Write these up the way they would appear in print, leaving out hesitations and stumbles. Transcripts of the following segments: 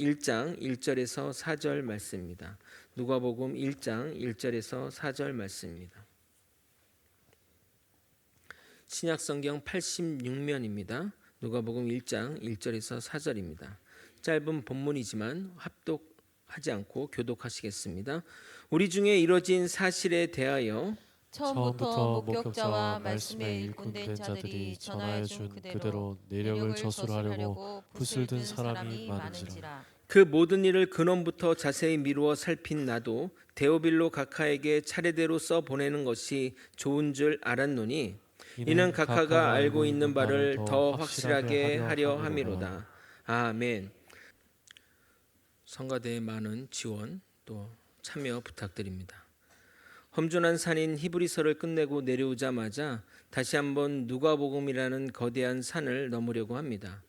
1장 1절에서 4절 말씀입니다. 누가복음 1장 1절에서 4절 말씀입니다. 신약성경 86면입니다. 누가복음 1장 1절에서 4절입니다. 짧은 본문이지만 합독하지 않고 교독하시겠습니다. 우리 중에 이뤄진 사실에 대하여 처음부터 목격자와 말씀에 일꾼된 자들이 전하여 준 그대로 내력을 저술하려고 붓을 든 사람이 많은지라. 그 모든 일을 근원부터 자세히 미루어 살핀 나도 데오빌로 각하에게 차례대로 써 보내는 것이 좋은 줄 알았노니 이는 각하가 알고 있는 바를 더 확실하게 하려 함이로다. 아멘. 성가대의 많은 지원 또 참여 부탁드립니다. 험준한 산인 히브리서를 끝내고 내려오자마자 다시 한번 누가복음이라는 거대한 산을 넘으려고 합니다.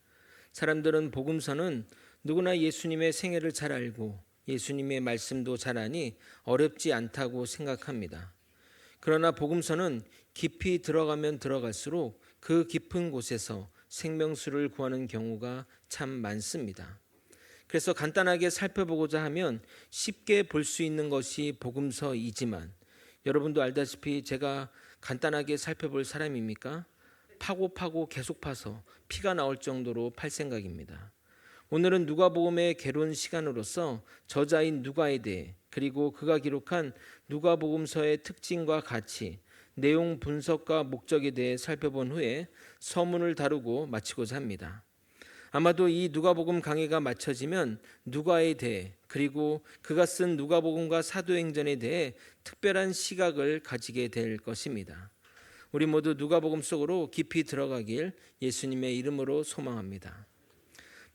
사람들은 복음서는 누구나 예수님의 생애를 잘 알고 예수님의 말씀도 잘 아니 어렵지 않다고 생각합니다. 그러나 복음서는 깊이 들어가면 들어갈수록 그 깊은 곳에서 생명수를 구하는 경우가 참 많습니다. 그래서 간단하게 살펴보고자 하면 쉽게 볼 수 있는 것이 복음서이지만 여러분도 알다시피 제가 간단하게 살펴볼 사람입니까? 파고 계속 파서 피가 나올 정도로 팔 생각입니다. 오늘은 누가복음의 개론 시간으로서 저자인 누가에 대해 그리고 그가 기록한 누가복음서의 특징과 가치, 내용 분석과 목적에 대해 살펴본 후에 서문을 다루고 마치고자 합니다. 아마도 이 누가복음 강의가 마쳐지면 누가에 대해 그리고 그가 쓴 누가복음과 사도행전에 대해 특별한 시각을 가지게 될 것입니다. 우리 모두 누가복음 속으로 깊이 들어가길 예수님의 이름으로 소망합니다.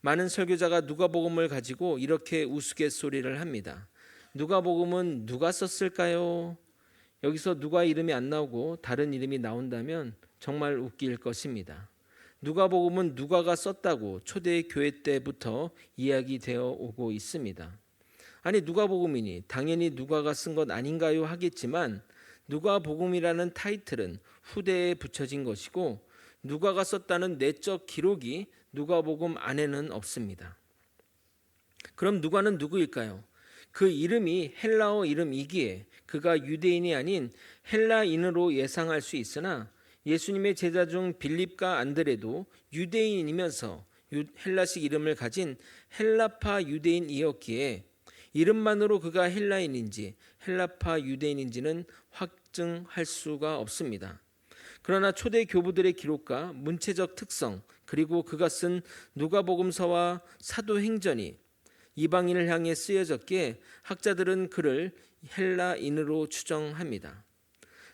많은 설교자가 누가복음을 가지고 이렇게 우스갯소리를 합니다. 누가복음은 누가 썼을까요? 여기서 누가 이름이 안 나오고 다른 이름이 나온다면 정말 웃길 것입니다. 누가복음은 누가가 썼다고 초대교회 때부터 이야기되어 오고 있습니다. 아니 누가복음이니 당연히 누가가 쓴 것 아닌가요 하겠지만 누가복음이라는 타이틀은 후대에 붙여진 것이고 누가가 썼다는 내적 기록이 누가복음 안에는 없습니다. 그럼 누가는 누구일까요? 그 이름이 헬라어 이름이기에 그가 유대인이 아닌 헬라인으로 예상할 수 있으나 예수님의 제자 중 빌립과 안드레도 유대인이면서 헬라식 이름을 가진 헬라파 유대인이었기에 이름만으로 그가 헬라인인지 헬라파 유대인인지는 확증할 수가 없습니다. 그러나 초대 교부들의 기록과 문체적 특성 그리고 그가 쓴 누가복음서와 사도행전이 이방인을 향해 쓰여졌기에 학자들은 그를 헬라인으로 추정합니다.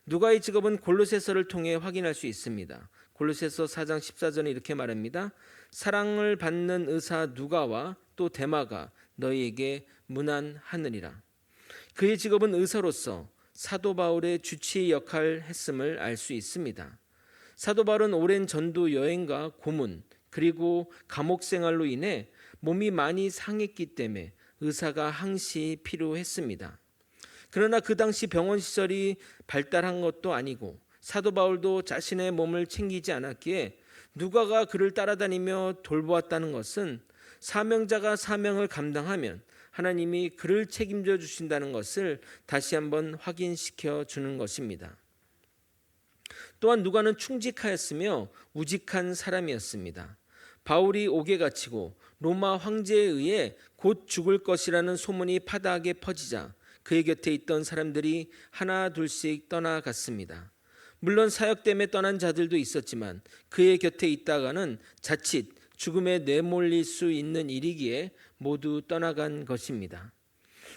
누가의 직업은 골로새서를 통해 확인할 수 있습니다. 골로새서 4장 14절에 이렇게 말합니다. 사랑을 받는 의사 누가와 또 데마가 너희에게 문안하느니라. 그의 직업은 의사로서 사도 바울의 주치의 역할을 했음을 알 수 있습니다. 사도 바울은 오랜 전도 여행과 고문 그리고 감옥 생활로 인해 몸이 많이 상했기 때문에 의사가 항시 필요했습니다. 그러나 그 당시 병원 시설이 발달한 것도 아니고 사도 바울도 자신의 몸을 챙기지 않았기에 누가가 그를 따라다니며 돌보았다는 것은 사명자가 사명을 감당하면 하나님이 그를 책임져 주신다는 것을 다시 한번 확인시켜 주는 것입니다. 또한 누가는 충직하였으며 우직한 사람이었습니다. 바울이 옥에 갇히고 로마 황제에 의해 곧 죽을 것이라는 소문이 파다하게 퍼지자 그의 곁에 있던 사람들이 하나 둘씩 떠나갔습니다. 물론 사역 때문에 떠난 자들도 있었지만 그의 곁에 있다가는 자칫 죽음에 내몰릴 수 있는 일이기에 모두 떠나간 것입니다.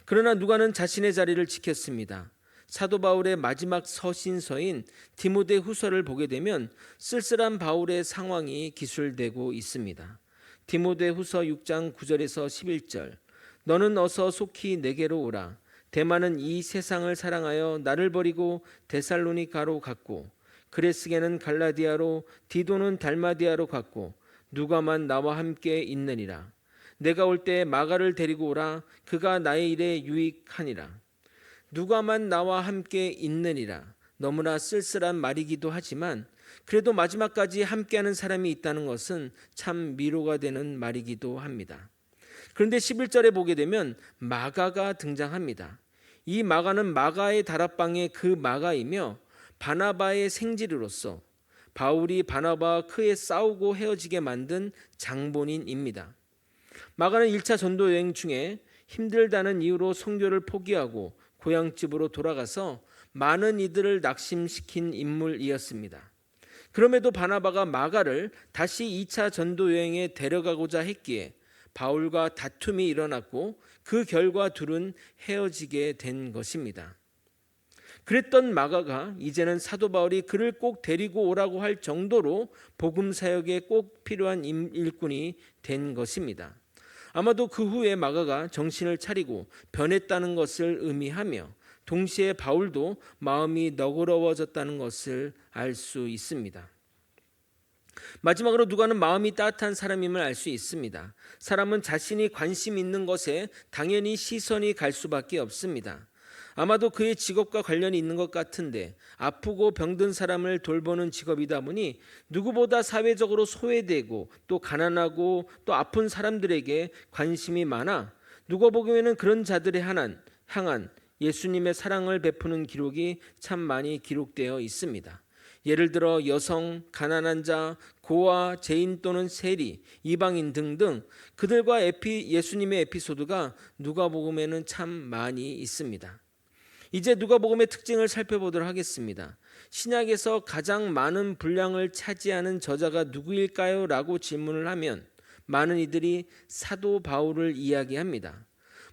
그러나 누가는 자신의 자리를 지켰습니다. 사도 바울의 마지막 서신서인 디모데 후서를 보게 되면 쓸쓸한 바울의 상황이 기술되고 있습니다. 디모데 후서 6장 9절에서 11절 너는 어서 속히 내게로 오라. 데마는 이 세상을 사랑하여 나를 버리고 데살로니가로 갔고 그레스게는 갈라디아로 디도는 달마디아로 갔고 누가만 나와 함께 있느니라. 내가 올 때 마가를 데리고 오라. 그가 나의 일에 유익하니라. 누가만 나와 함께 있느니라. 너무나 쓸쓸한 말이기도 하지만 그래도 마지막까지 함께하는 사람이 있다는 것은 참 위로가 되는 말이기도 합니다. 그런데 11절에 보게 되면 마가가 등장합니다. 이 마가는 마가의 다락방의 그 마가이며 바나바의 생지리로서 바울이 바나바와 크게 싸우고 헤어지게 만든 장본인입니다. 마가는 1차 전도 여행 중에 힘들다는 이유로 선교를 포기하고 고향집으로 돌아가서 많은 이들을 낙심시킨 인물이었습니다. 그럼에도 바나바가 마가를 다시 2차 전도 여행에 데려가고자 했기에 바울과 다툼이 일어났고 그 결과 둘은 헤어지게 된 것입니다. 그랬던 마가가 이제는 사도 바울이 그를 꼭 데리고 오라고 할 정도로 복음 사역에 꼭 필요한 일꾼이 된 것입니다. 아마도 그 후에 마가가 정신을 차리고 변했다는 것을 의미하며 동시에 바울도 마음이 너그러워졌다는 것을 알 수 있습니다. 마지막으로 누가는 마음이 따뜻한 사람임을 알 수 있습니다. 사람은 자신이 관심 있는 것에 당연히 시선이 갈 수밖에 없습니다. 아마도 그의 직업과 관련이 있는 것 같은데 아프고 병든 사람을 돌보는 직업이다 보니 누구보다 사회적으로 소외되고 또 가난하고 또 아픈 사람들에게 관심이 많아 누가복음에는 그런 자들에 향한 예수님의 사랑을 베푸는 기록이 참 많이 기록되어 있습니다. 예를 들어 여성, 가난한 자, 고아, 죄인 또는 세리, 이방인 등등 그들과 예수님의 에피소드가 누가복음에는 참 많이 있습니다. 이제 누가복음의 특징을 살펴보도록 하겠습니다. 신약에서 가장 많은 분량을 차지하는 저자가 누구일까요? 라고 질문을 하면 많은 이들이 사도 바울을 이야기합니다.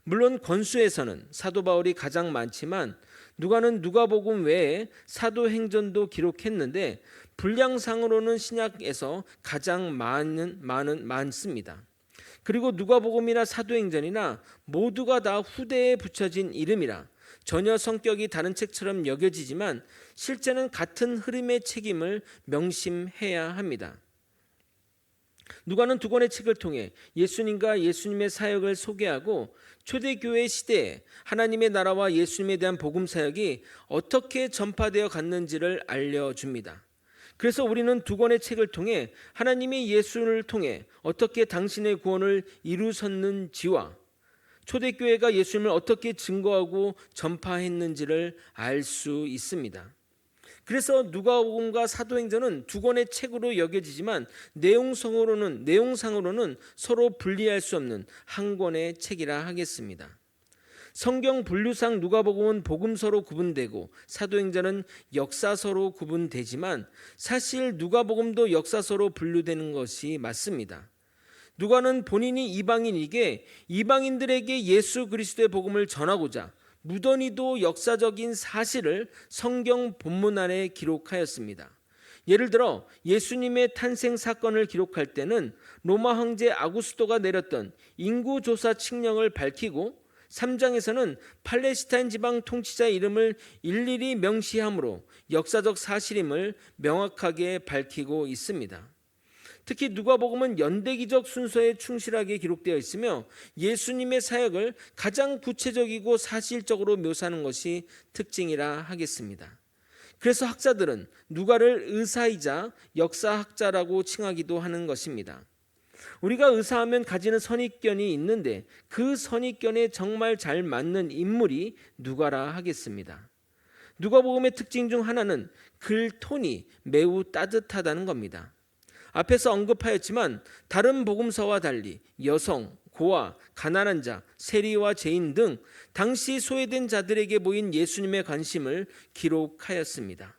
물론 권수에서는 사도 바울이 가장 많지만 누가는 누가복음 외에 사도행전도 기록했는데 분량상으로는 신약에서 가장 많습니다. 그리고 누가복음이나 사도행전이나 모두가 다 후대에 붙여진 이름이라 전혀 성격이 다른 책처럼 여겨지지만 실제는 같은 흐름의 책임을 명심해야 합니다. 누가는 두 권의 책을 통해 예수님과 예수님의 사역을 소개하고 초대교회 시대에 하나님의 나라와 예수님에 대한 복음 사역이 어떻게 전파되어 갔는지를 알려줍니다. 그래서 우리는 두 권의 책을 통해 하나님이 예수를 통해 어떻게 당신의 구원을 이루셨는지와 초대교회가 예수님을 어떻게 증거하고 전파했는지를 알 수 있습니다. 그래서 누가복음과 사도행전은 두 권의 책으로 여겨지지만 내용상으로는 서로 분리할 수 없는 한 권의 책이라 하겠습니다. 성경 분류상 누가복음은 복음서로 구분되고 사도행전은 역사서로 구분되지만 사실 누가복음도 역사서로 분류되는 것이 맞습니다. 누가는 본인이 이방인에게 이방인들에게 예수 그리스도의 복음을 전하고자 무던히도 역사적인 사실을 성경 본문 안에 기록하였습니다. 예를 들어 예수님의 탄생 사건을 기록할 때는 로마 황제 아구스토가 내렸던 인구조사 칙령을 밝히고 3장에서는 팔레스타인 지방 통치자의 이름을 일일이 명시함으로 역사적 사실임을 명확하게 밝히고 있습니다. 특히 누가복음은 연대기적 순서에 충실하게 기록되어 있으며 예수님의 사역을 가장 구체적이고 사실적으로 묘사하는 것이 특징이라 하겠습니다. 그래서 학자들은 누가를 의사이자 역사학자라고 칭하기도 하는 것입니다. 우리가 의사하면 가지는 선입견이 있는데 그 선입견에 정말 잘 맞는 인물이 누가라 하겠습니다. 누가복음의 특징 중 하나는 글 톤이 매우 따뜻하다는 겁니다. 앞에서 언급하였지만 다른 복음서와 달리 여성, 고아, 가난한 자, 세리와 죄인 등 당시 소외된 자들에게 보인 예수님의 관심을 기록하였습니다.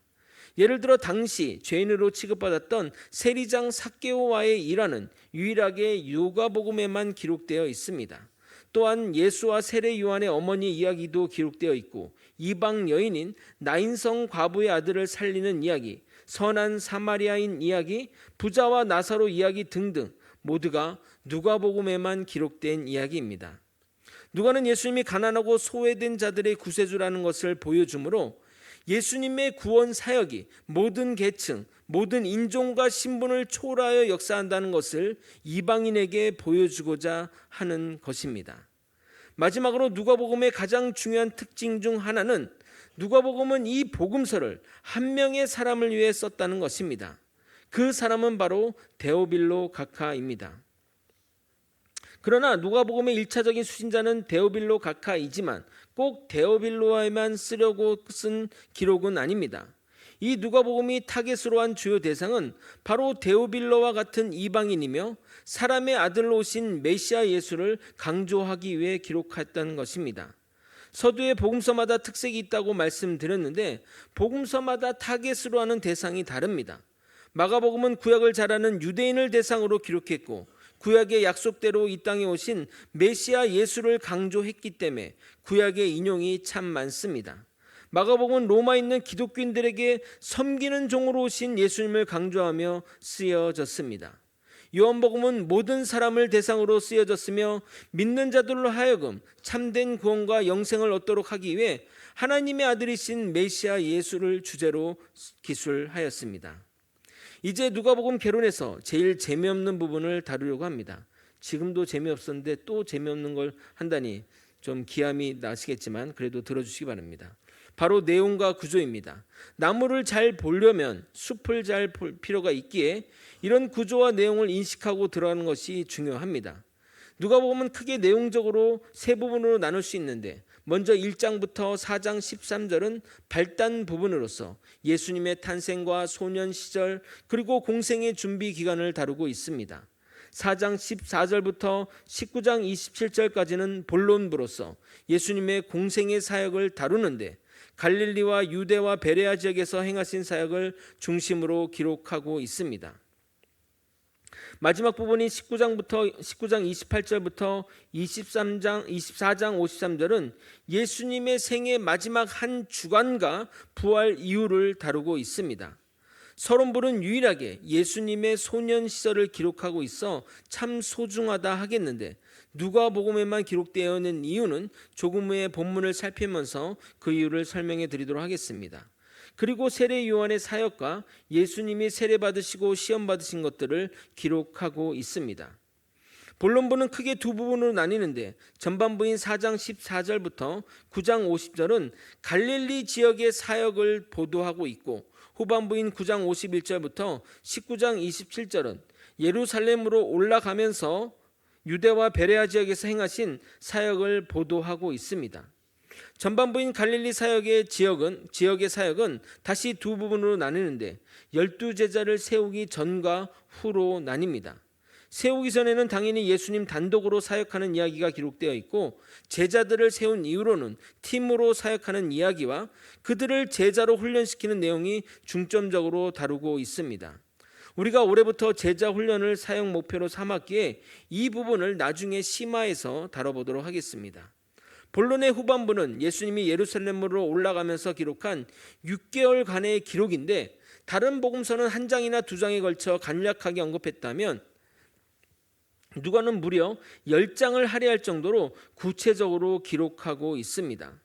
예를 들어 당시 죄인으로 취급받았던 세리장 삭개오와의 일화는 유일하게 누가복음에만 기록되어 있습니다. 또한 예수와 세례 요한의 어머니 이야기도 기록되어 있고 이방 여인인 나인성 과부의 아들을 살리는 이야기, 선한 사마리아인 이야기, 부자와 나사로 이야기 등등 모두가 누가복음에만 기록된 이야기입니다. 누가는 예수님이 가난하고 소외된 자들의 구세주라는 것을 보여주므로 예수님의 구원 사역이 모든 계층, 모든 인종과 신분을 초월하여 역사한다는 것을 이방인에게 보여주고자 하는 것입니다. 마지막으로 누가복음의 가장 중요한 특징 중 하나는 누가복음은 이 복음서를 한 명의 사람을 위해 썼다는 것입니다. 그 사람은 바로 데오빌로 각하입니다. 그러나 누가복음의 1차적인 수신자는 데오빌로 각하이지만 꼭 데오빌로에만 쓰려고 쓴 기록은 아닙니다. 이 누가복음이 타겟으로 한 주요 대상은 바로 데오빌로와 같은 이방인이며 사람의 아들로 오신 메시아 예수를 강조하기 위해 기록했다는 것입니다. 서두에 복음서마다 특색이 있다고 말씀드렸는데 복음서마다 타겟으로 하는 대상이 다릅니다. 마가복음은 구약을 잘 아는 유대인을 대상으로 기록했고 구약의 약속대로 이 땅에 오신 메시아 예수를 강조했기 때문에 구약의 인용이 참 많습니다. 마가복음은 로마에 있는 기독교인들에게 섬기는 종으로 오신 예수님을 강조하며 쓰여졌습니다. 요한복음은 모든 사람을 대상으로 쓰여졌으며 믿는 자들로 하여금 참된 구원과 영생을 얻도록 하기 위해 하나님의 아들이신 메시아 예수를 주제로 기술하였습니다. 이제 누가복음 개론에서 제일 재미없는 부분을 다루려고 합니다. 지금도 재미없었는데 또 재미없는 걸 한다니 좀 기함이 나시겠지만 그래도 들어주시기 바랍니다. 바로 내용과 구조입니다. 나무를 잘 보려면 숲을 잘 볼 필요가 있기에 이런 구조와 내용을 인식하고 들어가는 것이 중요합니다. 누가복음은 크게 내용적으로 세 부분으로 나눌 수 있는데 먼저 1장부터 4장 13절은 발단 부분으로서 예수님의 탄생과 소년 시절 그리고 공생의 준비 기간을 다루고 있습니다. 4장 14절부터 19장 27절까지는 본론부로서 예수님의 공생의 사역을 다루는데 갈릴리와 유대와 베레아 지역에서 행하신 사역을 중심으로 기록하고 있습니다. 마지막 부분인 19장 28절부터 24장 53절은 예수님의 생의 마지막 한 주간과 부활 이후를 다루고 있습니다. 서론부는 유일하게 예수님의 소년 시절을 기록하고 있어 참 소중하다 하겠는데 누가복음에만 기록되어 있는 이유는 조금 후에 본문을 살피면서 그 이유를 설명해 드리도록 하겠습니다. 그리고 세례 요한의 사역과 예수님이 세례 받으시고 시험 받으신 것들을 기록하고 있습니다. 본론부는 크게 두 부분으로 나뉘는데 전반부인 4장 14절부터 9장 50절은 갈릴리 지역의 사역을 보도하고 있고 후반부인 9장 51절부터 19장 27절은 예루살렘으로 올라가면서 유대와 베레아 지역에서 행하신 사역을 보도하고 있습니다. 전반부인 갈릴리 지역의 사역은 다시 두 부분으로 나뉘는데 12제자를 세우기 전과 후로 나뉩니다. 세우기 전에는 당연히 예수님 단독으로 사역하는 이야기가 기록되어 있고 제자들을 세운 이후로는 팀으로 사역하는 이야기와 그들을 제자로 훈련시키는 내용이 중점적으로 다루고 있습니다. 우리가 올해부터 제자 훈련을 사역 목표로 삼았기에 이 부분을 나중에 심화해서 다뤄보도록 하겠습니다. 본론의 후반부는 예수님이 예루살렘으로 올라가면서 기록한 6개월간의 기록인데 다른 복음서는 한 장이나 두 장에 걸쳐 간략하게 언급했다면 누가는 무려 10장을 할애할 정도로 구체적으로 기록하고 있습니다.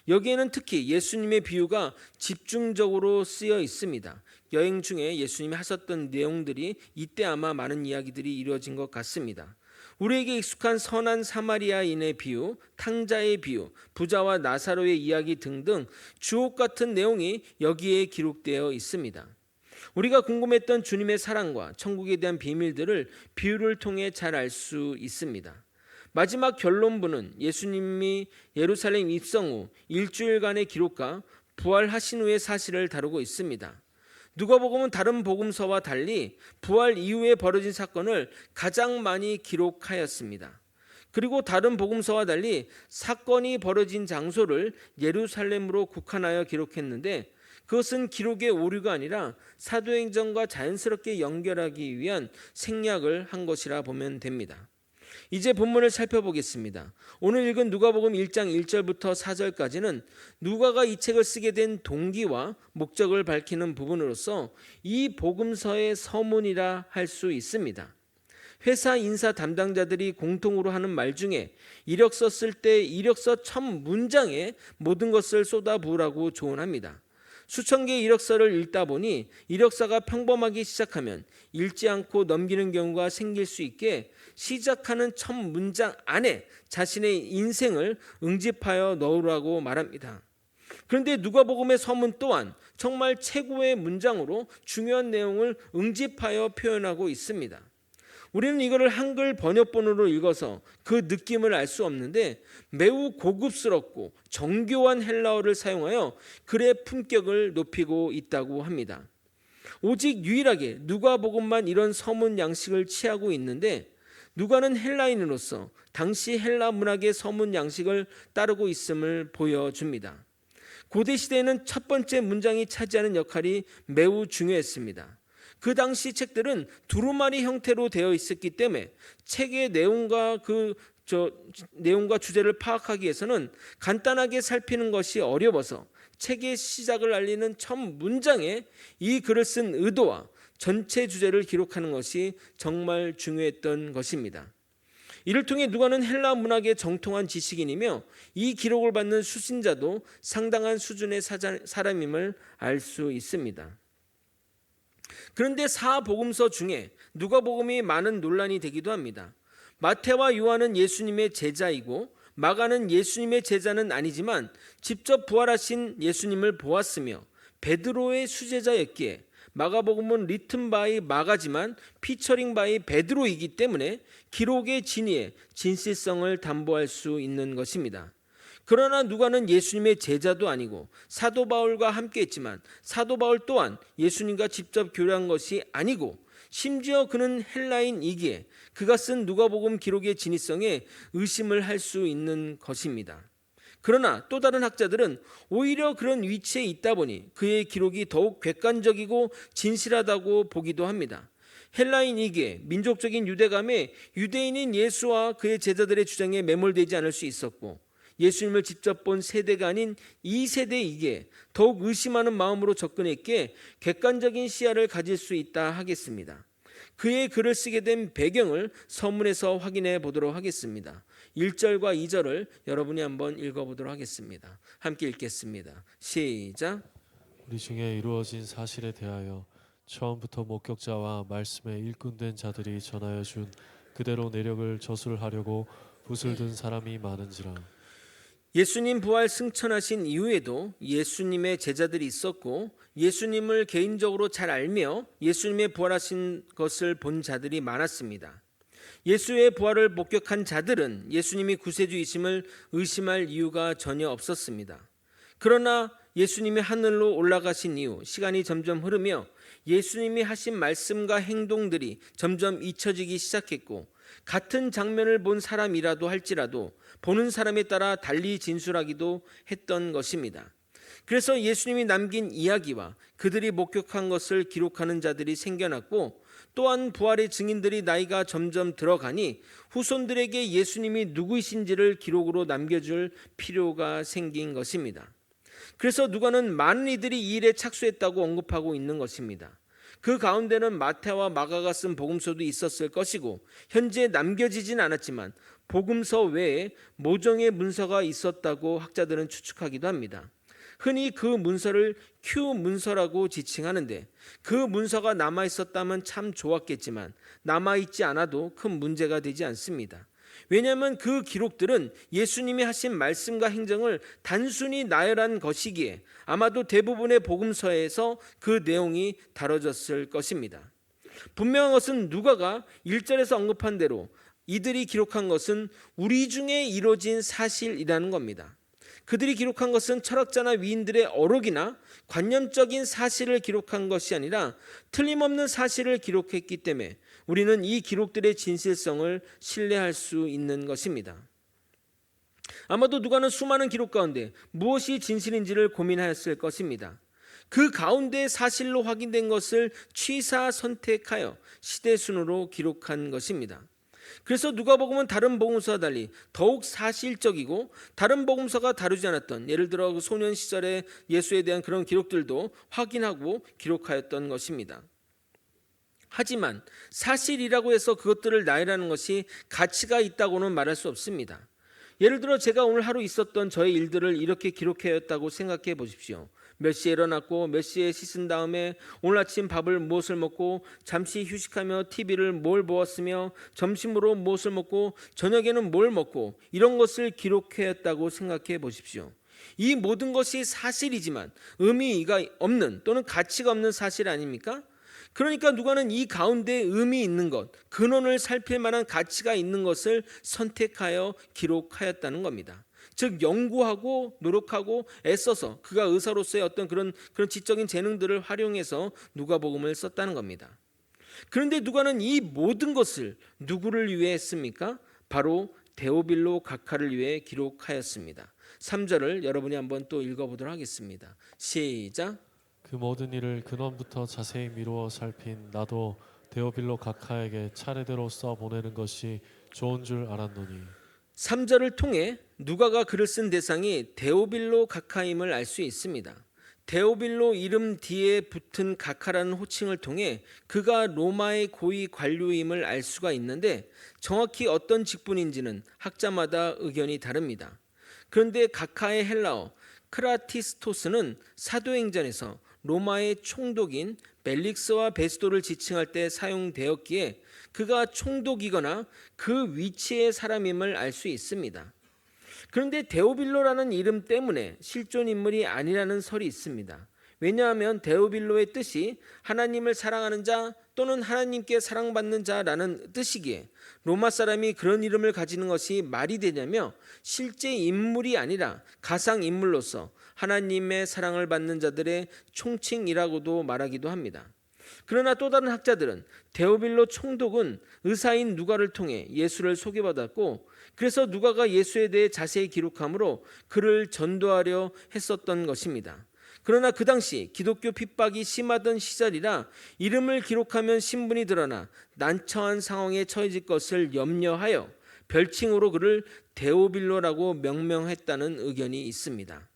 여기에는 특히 예수님의 비유가 집중적으로 쓰여 있습니다. 여행 중에 예수님이 하셨던 내용들이 이때 아마 많은 이야기들이 이루어진 것 같습니다. 우리에게 익숙한 선한 사마리아인의 비유, 탕자의 비유, 부자와 나사로의 이야기 등등 주옥 같은 내용이 여기에 기록되어 있습니다. 우리가 궁금했던 주님의 사랑과 천국에 대한 비밀들을 비유를 통해 잘 알 수 있습니다. 마지막 결론부는 예수님이 예루살렘 입성 후 일주일간의 기록과 부활하신 후의 사실을 다루고 있습니다. 누가복음은 다른 복음서와 달리 부활 이후에 벌어진 사건을 가장 많이 기록하였습니다. 그리고 다른 복음서와 달리 사건이 벌어진 장소를 예루살렘으로 국한하여 기록했는데 그것은 기록의 오류가 아니라 사도행전과 자연스럽게 연결하기 위한 생략을 한 것이라 보면 됩니다. 이제 본문을 살펴보겠습니다. 오늘 읽은 누가복음 1장 1절부터 4절까지는 누가가 이 책을 쓰게 된 동기와 목적을 밝히는 부분으로서 이 복음서의 서문이라 할 수 있습니다. 회사 인사 담당자들이 공통으로 하는 말 중에 이력서 쓸 때 이력서 첫 문장에 모든 것을 쏟아부으라고 조언합니다. 수천 개의 이력서를 읽다 보니 이력서가 평범하게 시작하면 읽지 않고 넘기는 경우가 생길 수 있게 시작하는 첫 문장 안에 자신의 인생을 응집하여 넣으라고 말합니다. 그런데 누가복음의 서문 또한 정말 최고의 문장으로 중요한 내용을 응집하여 표현하고 있습니다. 우리는 이거를 한글 번역본으로 읽어서 그 느낌을 알 수 없는데 매우 고급스럽고 정교한 헬라어를 사용하여 글의 품격을 높이고 있다고 합니다. 오직 유일하게 누가복음만 이런 서문 양식을 취하고 있는데 누가는 헬라인으로서 당시 헬라 문학의 서문 양식을 따르고 있음을 보여줍니다. 고대 시대에는 첫 번째 문장이 차지하는 역할이 매우 중요했습니다. 그 당시 책들은 두루마리 형태로 되어 있었기 때문에 책의 내용과 내용과 주제를 파악하기 위해서는 간단하게 살피는 것이 어려워서 책의 시작을 알리는 첫 문장에 이 글을 쓴 의도와 전체 주제를 기록하는 것이 정말 중요했던 것입니다. 이를 통해 누가는 헬라 문학의 정통한 지식인이며 이 기록을 받는 수신자도 상당한 수준의 사람임을 알 수 있습니다. 그런데 사복음서 중에 누가복음이 많은 논란이 되기도 합니다. 마태와 요한은 예수님의 제자이고 마가는 예수님의 제자는 아니지만 직접 부활하신 예수님을 보았으며 베드로의 수제자였기에 마가복음은 리튼 바이 마가지만 피처링 바이 베드로이기 때문에 기록의 진위에 진실성을 담보할 수 있는 것입니다. 그러나 누가는 예수님의 제자도 아니고 사도 바울과 함께 했지만 사도 바울 또한 예수님과 직접 교류한 것이 아니고 심지어 그는 헬라인이기에 그가 쓴 누가복음 기록의 진위성에 의심을 할 수 있는 것입니다. 그러나 또 다른 학자들은 오히려 그런 위치에 있다 보니 그의 기록이 더욱 객관적이고 진실하다고 보기도 합니다. 헬라인이기에 민족적인 유대감에 유대인인 예수와 그의 제자들의 주장에 매몰되지 않을 수 있었고 예수님을 직접 본 세대가 아닌 이 세대이기에 더욱 의심하는 마음으로 접근했기에 객관적인 시야를 가질 수 있다 하겠습니다. 그의 글을 쓰게 된 배경을 서문에서 확인해 보도록 하겠습니다. 1절과 2절을 여러분이 한번 읽어보도록 하겠습니다. 함께 읽겠습니다. 시작. 우리 중에 이루어진 사실에 대하여 처음부터 목격자와 말씀에 일꾼된 자들이 전하여 준 그대로 내력을 저술하려고 붓을 든 사람이 많은지라. 예수님 부활 승천하신 이후에도 예수님의 제자들이 있었고 예수님을 개인적으로 잘 알며 예수님의 부활하신 것을 본 자들이 많았습니다. 예수의 부활을 목격한 자들은 예수님이 구세주이심을 의심할 이유가 전혀 없었습니다. 그러나 예수님이 하늘로 올라가신 이후 시간이 점점 흐르며 예수님이 하신 말씀과 행동들이 점점 잊혀지기 시작했고 같은 장면을 본 사람이라도 할지라도 보는 사람에 따라 달리 진술하기도 했던 것입니다. 그래서 예수님이 남긴 이야기와 그들이 목격한 것을 기록하는 자들이 생겨났고 또한 부활의 증인들이 나이가 점점 들어가니 후손들에게 예수님이 누구이신지를 기록으로 남겨줄 필요가 생긴 것입니다. 그래서 누가는 많은 이들이 이 일에 착수했다고 언급하고 있는 것입니다. 그 가운데는 마태와 마가가 쓴 복음서도 있었을 것이고 현재 남겨지진 않았지만 복음서 외에 모종의 문서가 있었다고 학자들은 추측하기도 합니다. 흔히 그 문서를 Q 문서라고 지칭하는데 그 문서가 남아있었다면 참 좋았겠지만 남아있지 않아도 큰 문제가 되지 않습니다. 왜냐하면 그 기록들은 예수님이 하신 말씀과 행정을 단순히 나열한 것이기에 아마도 대부분의 복음서에서 그 내용이 다뤄졌을 것입니다. 분명한 것은 누가가 1절에서 언급한 대로 이들이 기록한 것은 우리 중에 이루어진 사실이라는 겁니다. 그들이 기록한 것은 철학자나 위인들의 어록이나 관념적인 사실을 기록한 것이 아니라 틀림없는 사실을 기록했기 때문에 우리는 이 기록들의 진실성을 신뢰할 수 있는 것입니다. 아마도 누가는 수많은 기록 가운데 무엇이 진실인지를 고민하였을 것입니다. 그 가운데 사실로 확인된 것을 취사 선택하여 시대순으로 기록한 것입니다. 그래서 누가복음은 다른 복음서와 달리 더욱 사실적이고 다른 복음서가 다루지 않았던 예를 들어 그 소년 시절의 예수에 대한 그런 기록들도 확인하고 기록하였던 것입니다. 하지만 사실이라고 해서 그것들을 나열하는 것이 가치가 있다고는 말할 수 없습니다. 예를 들어 제가 오늘 하루 있었던 저의 일들을 이렇게 기록하였다고 생각해 보십시오. 몇 시에 일어났고 몇 시에 씻은 다음에 오늘 아침 밥을 무엇을 먹고 잠시 휴식하며 TV를 뭘 보았으며 점심으로 무엇을 먹고 저녁에는 뭘 먹고 이런 것을 기록하였다고 생각해 보십시오. 이 모든 것이 사실이지만 의미가 없는 또는 가치가 없는 사실 아닙니까? 그러니까 누가는 이 가운데 의미 있는 것, 근원을 살필 만한 가치가 있는 것을 선택하여 기록하였다는 겁니다. 즉 연구하고 노력하고 애써서 그가 의사로서의 어떤 그런 지적인 재능들을 활용해서 누가복음을 썼다는 겁니다. 그런데 누가는 이 모든 것을 누구를 위해 했습니까? 바로 데오빌로 각하를 위해 기록하였습니다. 3절을 여러분이 한번 또 읽어보도록 하겠습니다. 시작. 그 모든 일을 근원부터 자세히 미루어 살핀 나도 데오빌로 각하에게 차례대로 써 보내는 것이 좋은 줄 알았노니. 3절을 통해 누가가 글을 쓴 대상이 데오빌로 각하임을 알 수 있습니다. 데오빌로 이름 뒤에 붙은 각하라는 호칭을 통해 그가 로마의 고위 관료임을 알 수가 있는데 정확히 어떤 직분인지는 학자마다 의견이 다릅니다. 그런데 각하의 헬라어 크라티스토스는 사도행전에서 로마의 총독인 벨릭스와 베스도를 지칭할 때 사용되었기에 그가 총독이거나 그 위치의 사람임을 알 수 있습니다. 그런데 데오빌로라는 이름 때문에 실존 인물이 아니라는 설이 있습니다. 왜냐하면 데오빌로의 뜻이 하나님을 사랑하는 자 또는 하나님께 사랑받는 자라는 뜻이기에 로마 사람이 그런 이름을 가지는 것이 말이 되냐며 실제 인물이 아니라 가상 인물로서 하나님의 사랑을 받는 자들의 총칭이라고도 말하기도 합니다. 그러나 또 다른 학자들은 데오빌로 총독은 의사인 누가를 통해 예수를 소개받았고 그래서 누가가 예수에 대해 자세히 기록함으로 그를 전도하려 했었던 것입니다. 그러나 그 당시 기독교 핍박이 심하던 시절이라 이름을 기록하면 신분이 드러나 난처한 상황에 처해질 것을 염려하여 별칭으로 그를 데오빌로라고 명명했다는 의견이 있습니다.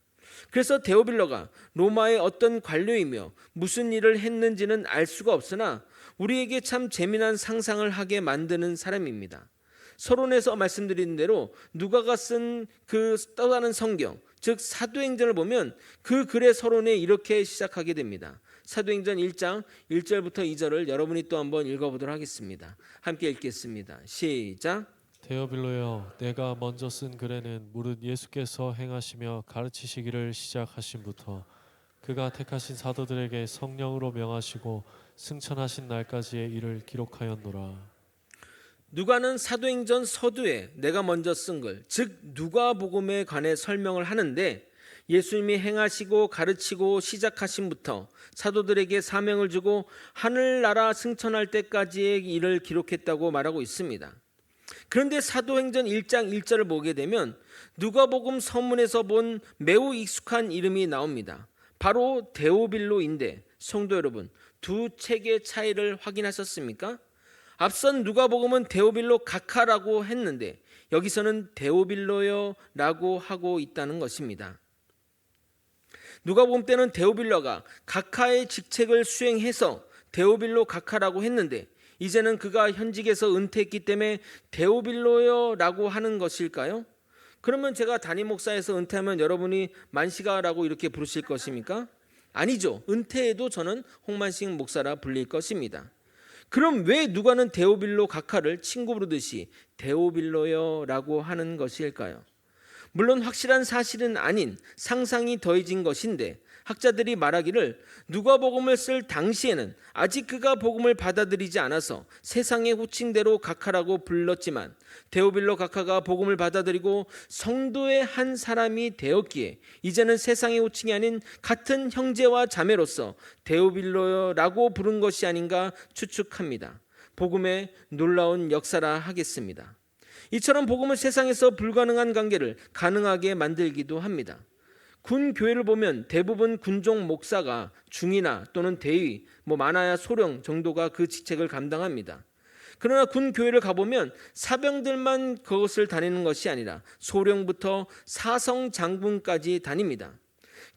그래서 데오빌로가 로마의 어떤 관료이며 무슨 일을 했는지는 알 수가 없으나 우리에게 참 재미난 상상을 하게 만드는 사람입니다. 서론에서 말씀드린 대로 누가가 쓴 그 또 다른 성경, 즉 사도행전을 보면 그 글의 서론에 이렇게 시작하게 됩니다. 사도행전 1장 1절부터 2절을 여러분이 또 한번 읽어보도록 하겠습니다. 함께 읽겠습니다. 시작. 데오빌로여, 내가 먼저 쓴 글에는 무릇 예수께서 행하시며 가르치시기를 시작하신부터 그가 택하신 사도들에게 성령으로 명하시고 승천하신 날까지의 일을 기록하였노라. 누가는 사도행전 서두에 내가 먼저 쓴 글, 즉 누가복음에 관해 설명을 하는데 예수님이 행하시고 가르치고 시작하신부터 사도들에게 사명을 주고 하늘나라 승천할 때까지의 일을 기록했다고 말하고 있습니다. 그런데 사도행전 1장 1절을 보게 되면 누가복음 서문에서 본 매우 익숙한 이름이 나옵니다. 바로 데오빌로인데 성도 여러분, 두 책의 차이를 확인하셨습니까? 앞선 누가복음은 데오빌로 각하라고 했는데 여기서는 데오빌로여라고 하고 있다는 것입니다. 누가복음 때는 데오빌로가 각하의 직책을 수행해서 데오빌로 각하라고 했는데 이제는 그가 현직에서 은퇴했기 때문에 데오빌로여라고 하는 것일까요? 그러면 제가 담임 목사에서 은퇴하면 여러분이 만시가라고 이렇게 부르실 것입니까? 아니죠. 은퇴해도 저는 홍만식 목사라 불릴 것입니다. 그럼 왜 누가는 데오빌로 각하를 친구 부르듯이 데오빌로여라고 하는 것일까요? 물론 확실한 사실은 아닌 상상이 더해진 것인데 학자들이 말하기를 누가복음을 쓸 당시에는 아직 그가 복음을 받아들이지 않아서 세상의 호칭대로 각하라고 불렀지만 데오빌로 각하가 복음을 받아들이고 성도의 한 사람이 되었기에 이제는 세상의 호칭이 아닌 같은 형제와 자매로서 데오빌로라고 부른 것이 아닌가 추측합니다. 복음의 놀라운 역사라 하겠습니다. 이처럼 복음은 세상에서 불가능한 관계를 가능하게 만들기도 합니다. 군 교회를 보면 대부분 군종 목사가 중이나 또는 대위, 많아야 소령 정도가 그 직책을 감당합니다. 그러나 군 교회를 가보면 사병들만 그것을 다니는 것이 아니라 소령부터 사성 장군까지 다닙니다.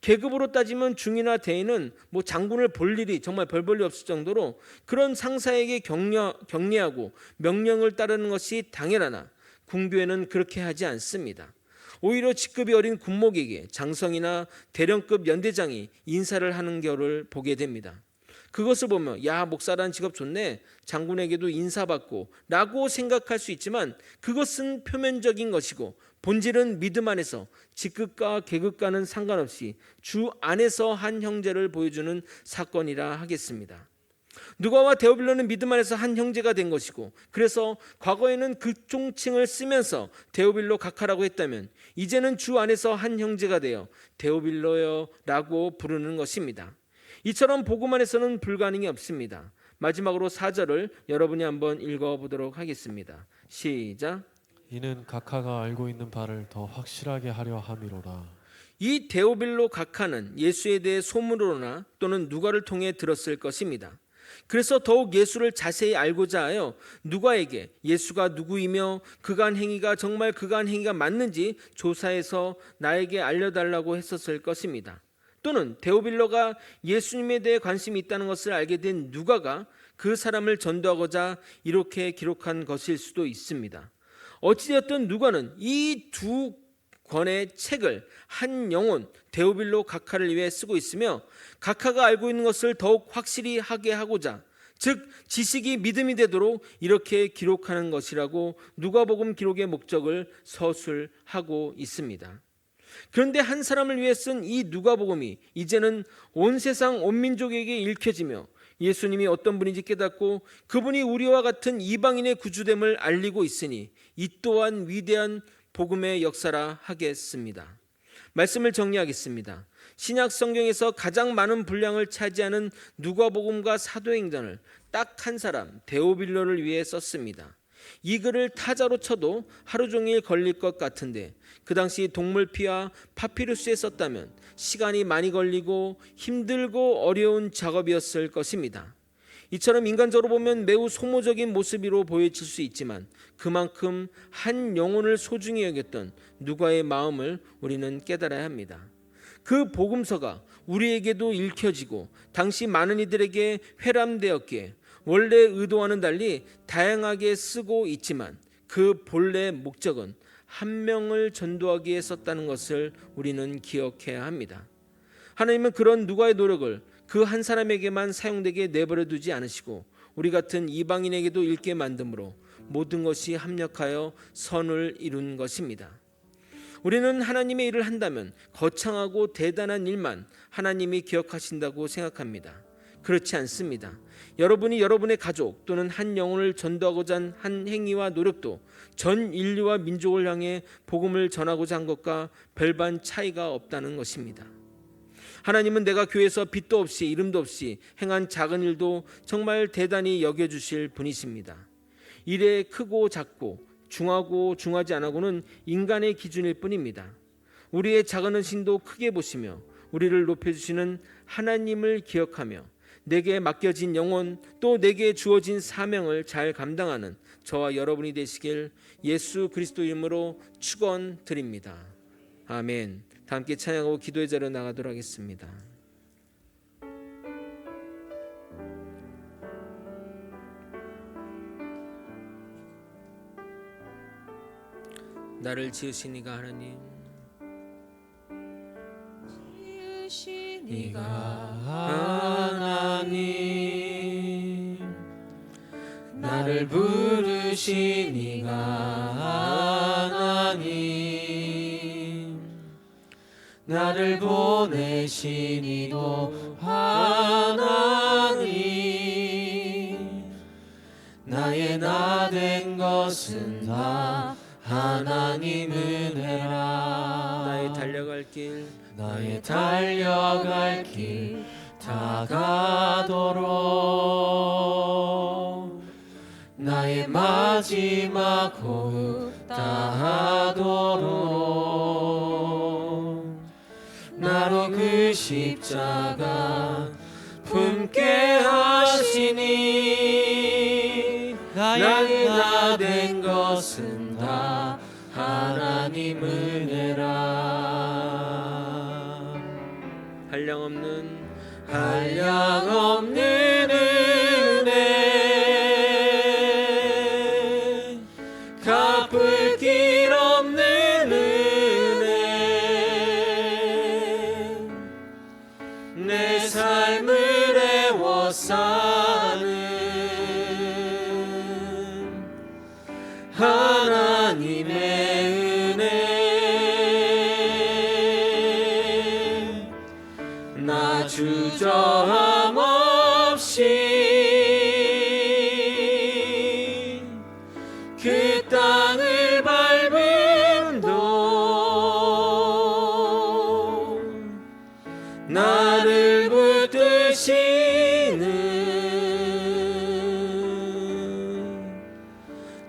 계급으로 따지면 중이나 대위는 장군을 볼 일이 정말 별 볼 일 없을 정도로 그런 상사에게 경례하고 명령을 따르는 것이 당연하나 군교회는 그렇게 하지 않습니다. 오히려 직급이 어린 군목에게 장성이나 대령급 연대장이 인사를 하는 경우를 보게 됩니다. 그것을 보면 야, 목사라는 직업 좋네, 장군에게도 인사받고 라고 생각할 수 있지만 그것은 표면적인 것이고 본질은 믿음 안에서 직급과 계급과는 상관없이 주 안에서 한 형제를 보여주는 사건이라 하겠습니다. 누가와 데오빌로는 믿음 안에서 한 형제가 된 것이고, 그래서 과거에는 그 총칭을 쓰면서 데오빌로 각하라고 했다면 이제는 주 안에서 한 형제가 되어 데오빌로라고 부르는 것입니다. 이처럼 복음 안에서는 불가능이 없습니다. 마지막으로 4절을 여러분이 한번 읽어보도록 하겠습니다. 시작. 이는 각하가 알고 있는 바를 더 확실하게 하려 함이로라. 이 데오빌로 각하는 예수에 대해 소문으로나 또는 누가를 통해 들었을 것입니다. 그래서 더욱 예수를 자세히 알고자 하여 누가에게 예수가 누구이며 그간 행위가 정말 그간 행위가 맞는지 조사해서 나에게 알려달라고 했었을 것입니다. 또는 데오빌로가 예수님에 대해 관심이 있다는 것을 알게 된 누가가 그 사람을 전도하고자 이렇게 기록한 것일 수도 있습니다. 어찌되었든 누가는 이 두 권의 책을 한 영혼 데오빌로 각하를 위해 쓰고 있으며, 각하가 알고 있는 것을 더욱 확실히 하게 하고자, 즉 지식이 믿음이 되도록 이렇게 기록하는 것이라고 누가복음 기록의 목적을 서술하고 있습니다. 그런데 한 사람을 위해 쓴 이 누가복음이 이제는 온 세상 온 민족에게 읽혀지며 예수님이 어떤 분인지 깨닫고 그분이 우리와 같은 이방인의 구주됨을 알리고 있으니 이 또한 위대한 복음의 역사라 하겠습니다. 말씀을 정리하겠습니다. 신약 성경에서 가장 많은 분량을 차지하는 누가복음과 사도행전을 딱 한 사람 데오빌로를 위해 썼습니다. 이 글을 타자로 쳐도 하루 종일 걸릴 것 같은데 그 당시 동물피와 파피루스에 썼다면 시간이 많이 걸리고 힘들고 어려운 작업이었을 것입니다. 이처럼 인간적으로 보면 매우 소모적인 모습으로 보여질 수 있지만 그만큼 한 영혼을 소중히 여겼던 누가의 마음을 우리는 깨달아야 합니다. 그 복음서가 우리에게도 읽혀지고 당시 많은 이들에게 회람되었기에 원래 의도와는 달리 다양하게 쓰고 있지만 그 본래 목적은 한 명을 전도하기에 썼다는 것을 우리는 기억해야 합니다. 하나님은 그런 누가의 노력을 그 한 사람에게만 사용되게 내버려 두지 않으시고 우리 같은 이방인에게도 읽게 만듦으로 모든 것이 합력하여 선을 이룬 것입니다. 우리는 하나님의 일을 한다면 거창하고 대단한 일만 하나님이 기억하신다고 생각합니다. 그렇지 않습니다. 여러분이 여러분의 가족 또는 한 영혼을 전도하고자 한 행위와 노력도 전 인류와 민족을 향해 복음을 전하고자 한 것과 별반 차이가 없다는 것입니다. 하나님은 내가 교회에서 빛도 없이 이름도 없이 행한 작은 일도 정말 대단히 여겨주실 분이십니다. 일의 크고 작고 중하고 중하지 않고는 인간의 기준일 뿐입니다. 우리의 작은 헌신도 크게 보시며 우리를 높여주시는 하나님을 기억하며 내게 맡겨진 영혼 또 내게 주어진 사명을 잘 감당하는 저와 여러분이 되시길 예수 그리스도 이름으로 축원드립니다. 아멘. 다 함께 찬양하고 기도의 자리로 나가도록 하겠습니다. 나를 지으신 이가 하나님, 지으신 이가 하나님, 나를 부르신 이가 하나님, 나를 보내신 이도 하나님, 나의 나 된 것은 다 하나님 은혜라. 나의 달려갈 길 나의 달려갈 길 다가도록 나의 마지막 호흡 다하도록 나로 그 십자가 품게 하시니 나의 나 된 것은 다 하나님 은혜라. 한량없는 한량없는 은혜, 갚을 길 없는 은혜, 내 삶을 애워싸는 하나님의 은혜, 나 주저함 없이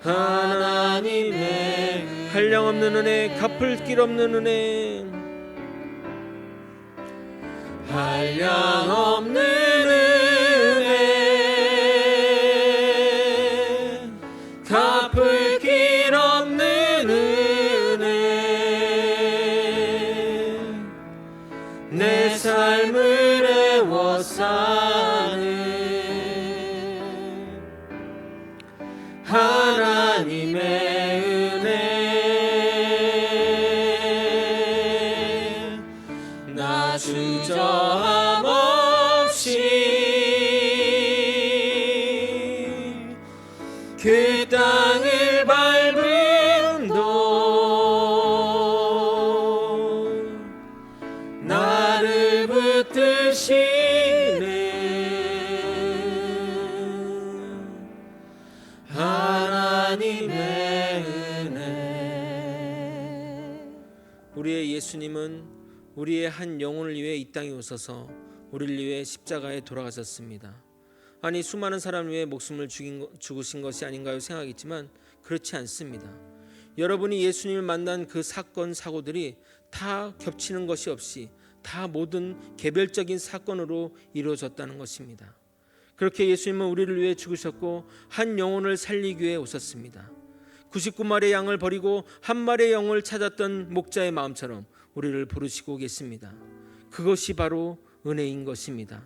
하나님의 한량없는 은혜, 갚을 길 없는 은혜, 한량없는 은혜, 갚을 길 없는 은혜, 내 삶을 애워싸는 하나님의 은혜, 나 주저함 없이 그 땅을 밟음도 나를 붙드시네 하나님의 은혜. 우리의 예수님은 우리의 한 영혼을 위해 이 땅에 오셔서 우리를 위해 십자가에 돌아가셨습니다. 아니 수많은 사람을 위해 목숨을 죽으신 것이 아닌가요 생각했지만 그렇지 않습니다. 여러분이 예수님을 만난 그 사건 사고들이 다 겹치는 것이 없이 다 모든 개별적인 사건으로 이루어졌다는 것입니다. 그렇게 예수님은 우리를 위해 죽으셨고 한 영혼을 살리기 위해 오셨습니다. 99마리의 양을 버리고 한 마리의 영을 찾았던 목자의 마음처럼 우리를 부르시고 계십니다. 그것이 바로 은혜인 것입니다.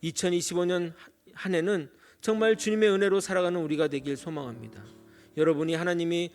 2025년 한 해는 정말 주님의 은혜로 살아가는 우리가 되길 소망합니다. 여러분이 하나님이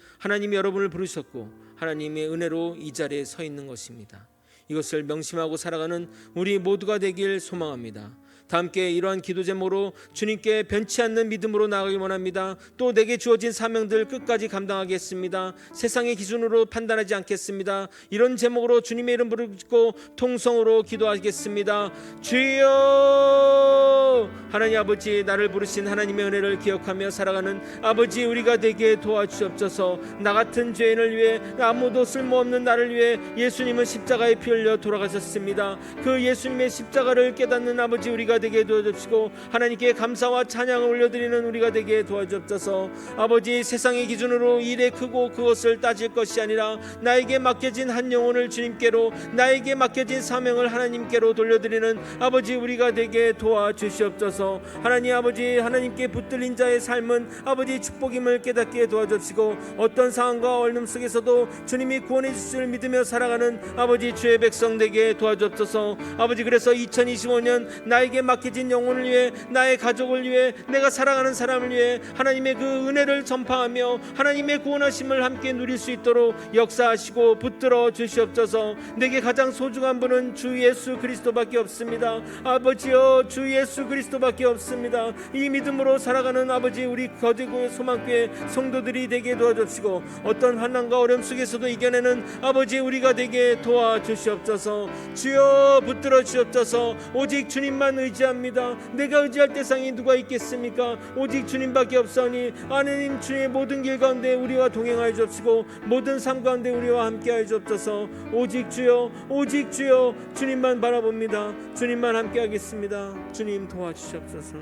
여러분을 부르셨고 하나님의 은혜로 이 자리에 서 있는 것입니다. 이것을 명심하고 살아가는 우리 모두가 되길 소망합니다. 다 함께 이러한 기도 제목으로 주님께 변치 않는 믿음으로 나아가기 원합니다. 또 내게 주어진 사명들 끝까지 감당하겠습니다. 세상의 기준으로 판단하지 않겠습니다. 이런 제목으로 주님의 이름 부르고 통성으로 기도하겠습니다. 주여, 하나님 아버지, 나를 부르신 하나님의 은혜를 기억하며 살아가는 아버지 우리가 되게 도와주옵소서. 나 같은 죄인을 위해, 아무도 쓸모없는 나를 위해 예수님은 십자가에 피 흘려 돌아가셨습니다. 그 예수님의 십자가를 깨닫는 아버지 우리가 되게 도와주시고 하나님께 감사와 찬양을 올려드리는 우리가 되게 도와주옵소서. 아버지, 세상의 기준으로 일에 크고 그것을 따질 것이 아니라 나에게 맡겨진 한 영혼을 주님께로, 나에게 맡겨진 사명을 하나님께로 돌려드리는 아버지 우리가 되게 도와주시옵소서. 하나님 아버지, 하나님께 붙들린 자의 삶은 아버지 축복임을 깨닫게 도와주시고 어떤 상황과 얼름 속에서도 주님이 구원해 주실 믿으며 살아가는 아버지 주의 백성 되게 도와주옵소서. 아버지, 그래서 2025년 나에게 맡겨진 영혼을 위해, 나의 가족을 위해, 내가 사랑하는 사람을 위해 하나님의 그 은혜를 전파하며 하나님의 구원하심을 함께 누릴 수 있도록 역사하시고 붙들어 주시옵소서. 내게 가장 소중한 분은 주 예수 그리스도밖에 없습니다. 아버지여, 주 예수 그리스도밖에 없습니다. 이 믿음으로 살아가는 아버지 우리 거제구 소망교회 성도들이 되게 도와주시고 어떤 환난과 어려움 속에서도 이겨내는 아버지 우리가 되게 도와주시옵소서. 주여, 붙들어 주시옵소서. 오직 주님만 의지합니다. 내가 의지할 대상이 누가 있겠습니까? 오직 주님밖에 없사오니 하나님, 주의 모든 길 가운데 우리와 동행하여 주옵시고 모든 삶 가운데 우리와 함께하여 주옵소서. 오직 주여, 오직 주여, 주님만 바라봅니다. 주님만 함께하겠습니다. 주님 도와주시옵소서.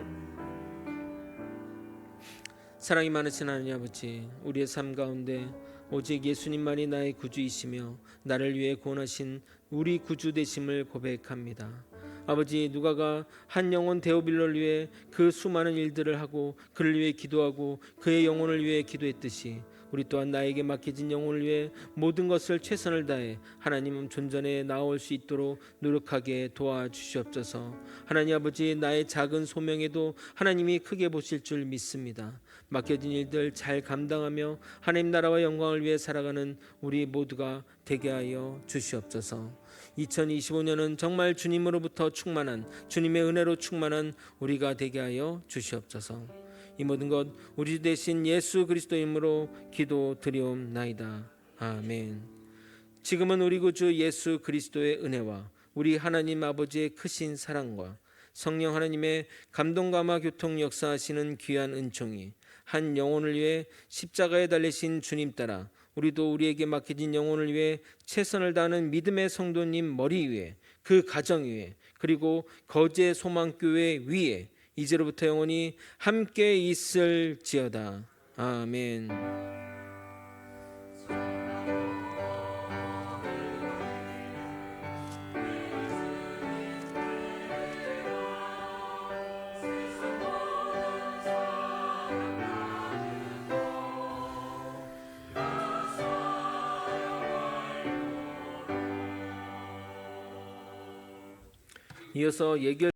사랑이 많으신 하나님 아버지, 우리의 삶 가운데 오직 예수님만이 나의 구주이시며 나를 위해 구원하신 우리 구주 되심을 고백합니다. 아버지, 누가가 한 영혼 데오빌로를 위해 그 수많은 일들을 하고 그를 위해 기도하고 그의 영혼을 위해 기도했듯이 우리 또한 나에게 맡겨진 영혼을 위해 모든 것을 최선을 다해 하나님 존전에 나올 수 있도록 노력하게 도와주시옵소서. 하나님 아버지, 나의 작은 소명에도 하나님이 크게 보실 줄 믿습니다. 맡겨진 일들 잘 감당하며 하나님 나라와 영광을 위해 살아가는 우리 모두가 되게 하여 주시옵소서. 2025년은 정말 주님으로부터 충만한, 주님의 은혜로 충만한 우리가 되게 하여 주시옵소서. 이 모든 것 우리 대신 예수 그리스도 이름으로 기도드리옵나이다. 아멘. 지금은 우리 구주 예수 그리스도의 은혜와 우리 하나님 아버지의 크신 사랑과 성령 하나님의 감동감화 교통 역사하시는 귀한 은총이 한 영혼을 위해 십자가에 달리신 주님 따라 우리도 우리에게 맡겨진 영혼을 위해 최선을 다하는 믿음의 성도님 머리 위에, 그 가정 위에, 그리고 거제 소망교회 위에 이제로부터 영원히 함께 있을지어다. 아멘. 이어서 예결